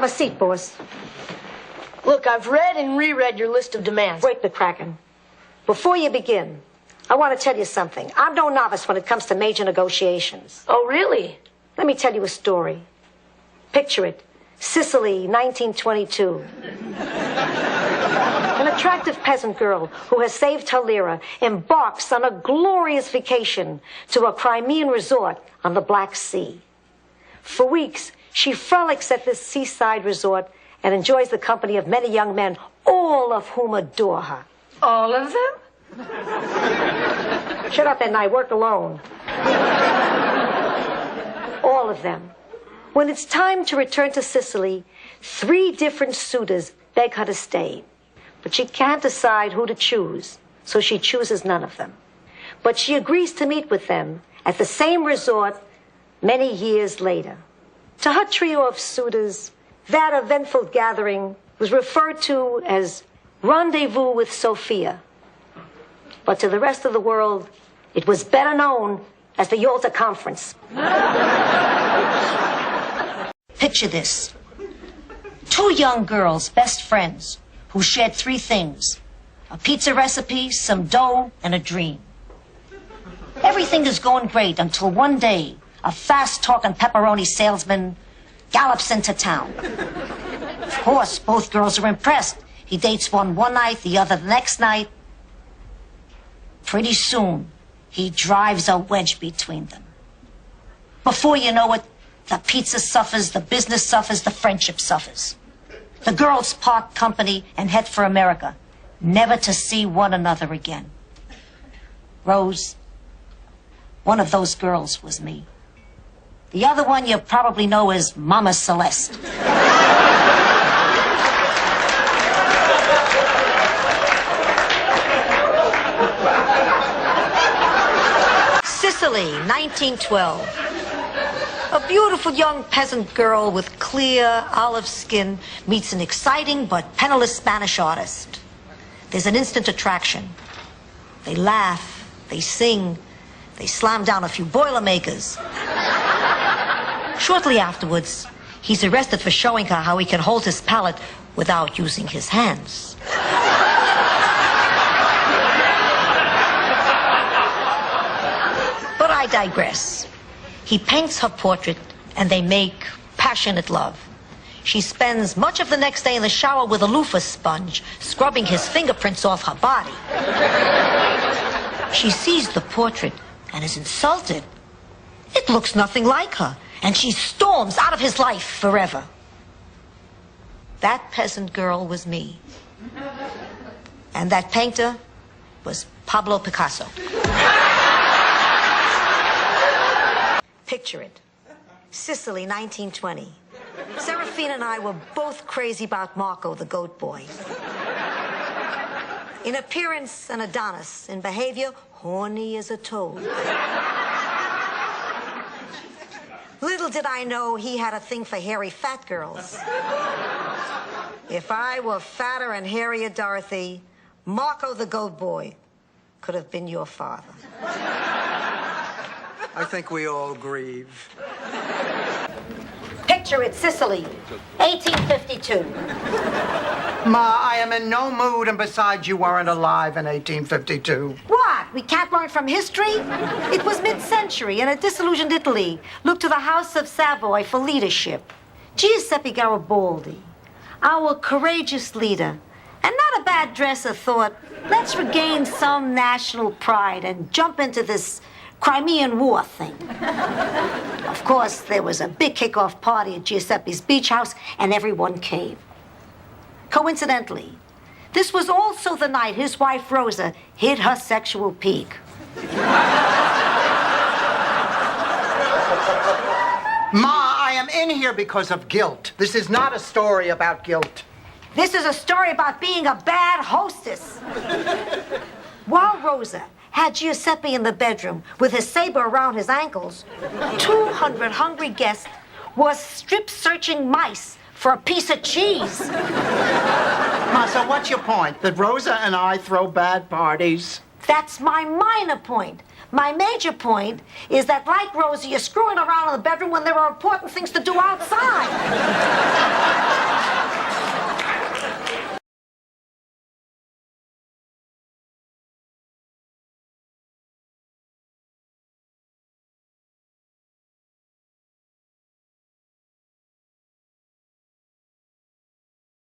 Have a seat, boss. Look, I've read and reread your list of demands. Wait, McCracken. Before you begin, I want to tell you something. I'm no novice when it comes to major negotiations. Oh, really? Let me tell you a story. Picture it. Sicily, 1922. An attractive peasant girl who has saved her lira embarks on a glorious vacation to a Crimean resort on the Black Sea. For weeks, she frolics at this seaside resort and enjoys the company of many young men, all of whom adore her. All of them? Shut up, Edna. I work alone. All of them. When it's time to return to Sicily, 3 different suitors beg her to stay. But she can't decide who to choose, so she chooses none of them. But she agrees to meet with them at the same resort many years later. To her trio of suitors, that eventful gathering was referred to as Rendezvous with Sophia. But to the rest of the world, it was better known as the Yalta Conference. Picture this. 2 young girls, best friends, who shared 3 things: a pizza recipe, some dough, and a dream. Everything is going great until one day, a fast-talking pepperoni salesman gallops into town. Of course, both girls are impressed. He dates one night, the other the next night. Pretty soon, he drives a wedge between them. Before you know it, the pizza suffers, the business suffers, the friendship suffers. The girls part company and head for America, never to see one another again. Rose, one of those girls was me. The other one you probably know as Mama Celeste. Sicily, 1912. A beautiful young peasant girl with clear olive skin meets an exciting but penniless Spanish artist. There's an instant attraction. They laugh, they sing, they slam down a few Boilermakers. Shortly afterwards, he's arrested for showing her how he can hold his palette without using his hands. But I digress. He paints her portrait, and they make passionate love. She spends much of the next day in the shower with a loofah sponge, scrubbing his fingerprints off her body. She sees the portrait and is insulted. It looks nothing like her, and she storms out of his life forever. That peasant girl was me. And that painter was Pablo Picasso. Picture it. Sicily, 1920. Serafina and I were both crazy about Marco, the goat boy. In appearance, an Adonis. In behavior, horny as a toad. Little did I know he had a thing for hairy fat girls. If I were fatter and hairier, Dorothy, Marco, the goat boy, could have been your father. I think we all grieve. Picture it, Sicily, 1852. Ma, I am in no mood, and besides, you weren't alive in 1852. What? We can't learn from history? It was mid-century, and a disillusioned Italy looked to the House of Savoy for leadership. Giuseppe Garibaldi, our courageous leader, and not a bad dresser, thought, let's regain some national pride and jump into this Crimean War thing. Of course, there was a big kickoff party at Giuseppe's beach house, and everyone came. Coincidentally, this was also the night his wife, Rosa, hit her sexual peak. Ma, I am in here because of guilt. This is not a story about guilt. This is a story about being a bad hostess. While Rosa had Giuseppe in the bedroom with his saber around his ankles, 200 hungry guests were strip-searching mice for a piece of cheese. Ma, so what's your point? That Rosa and I throw bad parties? That's my minor point. My major point is that, like Rosa, you're screwing around in the bedroom when there are important things to do outside.